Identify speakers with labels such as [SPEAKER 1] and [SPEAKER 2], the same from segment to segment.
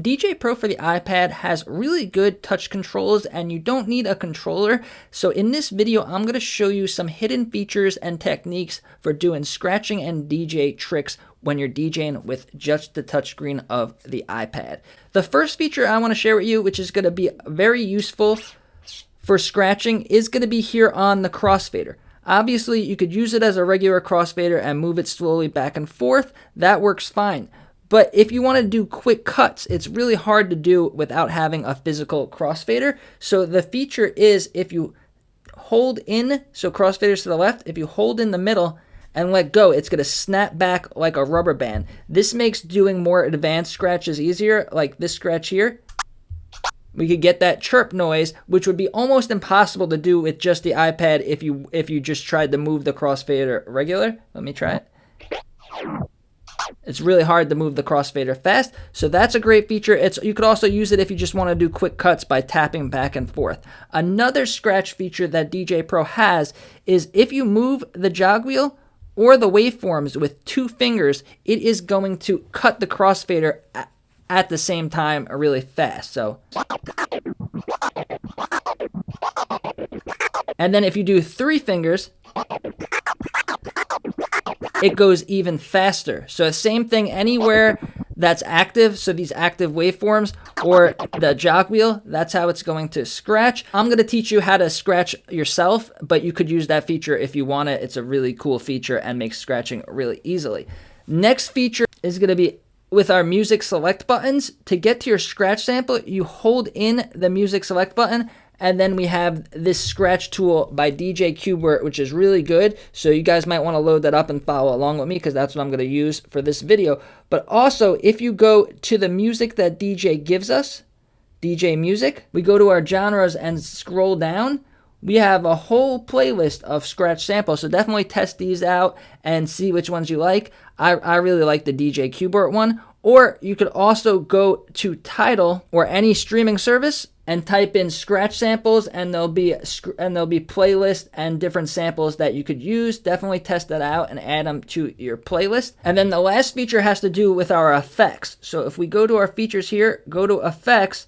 [SPEAKER 1] Djay Pro for the iPad has really good touch controls and you don't need a controller. So in this video, I'm going to show you some hidden features and techniques for doing scratching and DJ tricks when you're DJing with just the touchscreen of the iPad. The first feature I want to share with you, which is going to be very useful for scratching, is going to be here on the crossfader. Obviously, you could use it as a regular crossfader and move it slowly back and forth. That works fine. But if you want to do quick cuts, it's really hard to do without having a physical crossfader. So the feature is if you hold in, so crossfaders to the left, if you hold in the middle and let go, it's going to snap back like a rubber band. This makes doing more advanced scratches easier, like this scratch here. We could get that chirp noise, which would be almost impossible to do with just the iPad if you just tried to move the crossfader regular. Let me try it. It's really hard to move the crossfader fast, so that's a great feature. You could also use it if you just want to do quick cuts by tapping back and forth. Another scratch feature that Djay Pro has is if you move the jog wheel or the waveforms with 2 fingers, it is going to cut the crossfader at the same time really fast. So, and then if you do 3 fingers, it goes even faster. So same thing anywhere that's active, so these active waveforms or the jog wheel, that's how it's going to scratch. I'm going to teach you how to scratch yourself, but you could use that feature if you want it. It's a really cool feature and makes scratching really easily. Next feature is going to be with our music select buttons. To get to your scratch sample, you hold in the music select button, and then we have this scratch tool by DJ Qbert, which is really good. So you guys might want to load that up and follow along with me because that's what I'm going to use for this video. But also, if you go to the music that DJ gives us, DJ Music, we go to our genres and scroll down. We have a whole playlist of scratch samples, so definitely test these out and see which ones you like. I really like the DJ Qbert one. Or you could also go to Tidal or any streaming service and type in scratch samples, and there'll be playlists and different samples that you could use. Definitely test that out and add them to your playlist. And then the last feature has to do with our effects. So if we go to our features here, go to effects,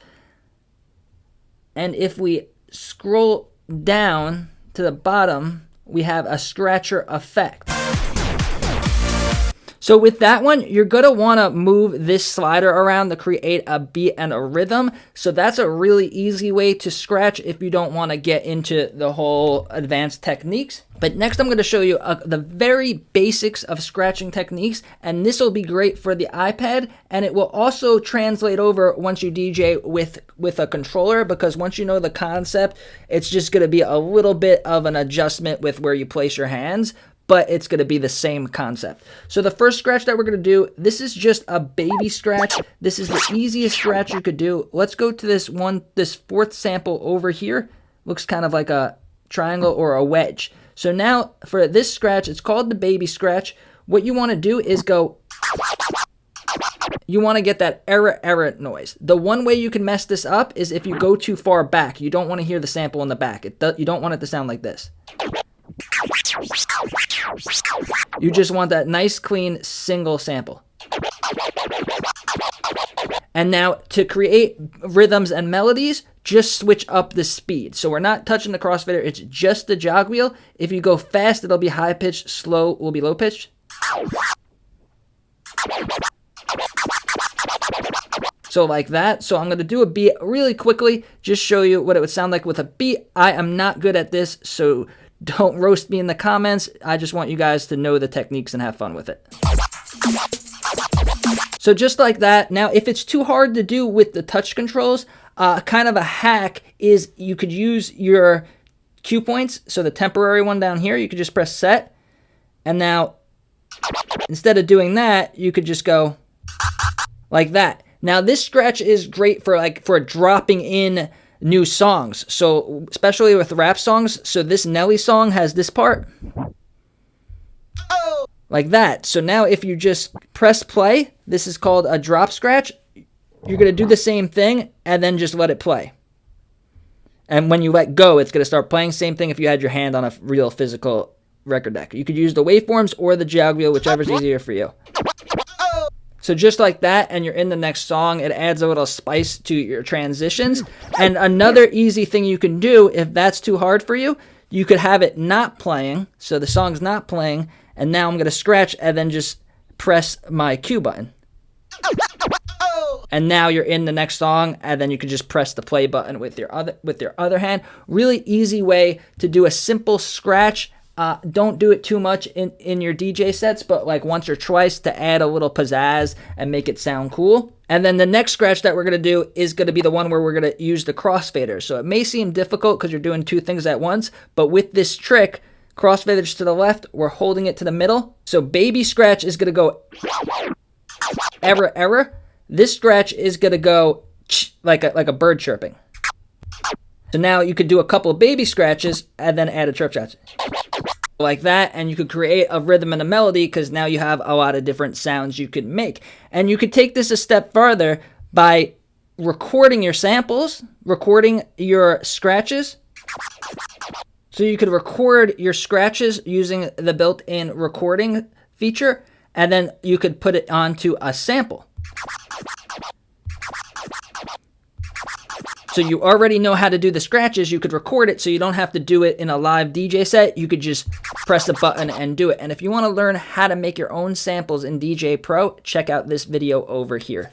[SPEAKER 1] and if we scroll down to the bottom, we have a scratcher effect. So with that one, you're going to want to move this slider around to create a beat and a rhythm. So that's a really easy way to scratch if you don't want to get into the whole advanced techniques. But next I'm going to show you the very basics of scratching techniques, and this will be great for the iPad, and it will also translate over once you DJ with a controller, because once you know the concept, it's just going to be a little bit of an adjustment with where you place your hands, but it's going to be the same concept. So the first scratch that we're going to do, this is just a baby scratch. This is the easiest scratch you could do. Let's go to this 4th sample over here. Looks kind of like a triangle or a wedge. So now for this scratch, it's called the baby scratch. What you want to do is go, you want to get that error noise. The one way you can mess this up is if you go too far back. You don't want to hear the sample in the back. You don't want it to sound like this. You just want that nice, clean, single sample. And now to create rhythms and melodies, just switch up the speed. So we're not touching the crossfader, it's just the jog wheel. If you go fast, it'll be high pitched, slow will be low pitched. So like that. So I'm going to do a beat really quickly, just show you what it would sound like with a beat. I am not good at this, so don't roast me in the comments. I just want you guys to know the techniques and have fun with it. So just like that. Now, if it's too hard to do with the touch controls, kind of a hack is you could use your cue points. So the temporary one down here, you could just press set. And now, instead of doing that, you could just go like that. Now, this scratch is great for dropping in new songs, so especially with rap songs. So this Nelly song has this part like that. So now if you just press play, this is called a drop scratch. You're going to do the same thing and then just let it play. And when you let go, it's going to start playing. Same thing if you had your hand on a real physical record deck. You could use the waveforms or the jog wheel, whichever's easier for you. So just like that, and you're in the next song, it adds a little spice to your transitions. And another easy thing you can do, if that's too hard for you, you could have it not playing. So the song's not playing, and now I'm going to scratch and then just press my Q button. And now you're in the next song, and then you can just press the play button with your other hand. Really easy way to do a simple scratch. Don't do it too much in your DJ sets, but like once or twice to add a little pizzazz and make it sound cool. And then the next scratch that we're going to do is going to be the one where we're going to use the crossfader. So it may seem difficult because you're doing two things at once, but with this trick, crossfaders to the left, we're holding it to the middle. So baby scratch is going to go error, error. This scratch is going to go like a bird chirping. So now you could do a couple of baby scratches and then add a chirp scratch. Like that, and you could create a rhythm and a melody because now you have a lot of different sounds you could make. And you could take this a step further by recording your samples, recording your scratches. So you could record your scratches using the built-in recording feature, and then you could put it onto a sample. So you already know how to do the scratches. You could record it so you don't have to do it in a live DJ set. You could just press a button and do it. And if you want to learn how to make your own samples in Djay Pro, check out this video over here.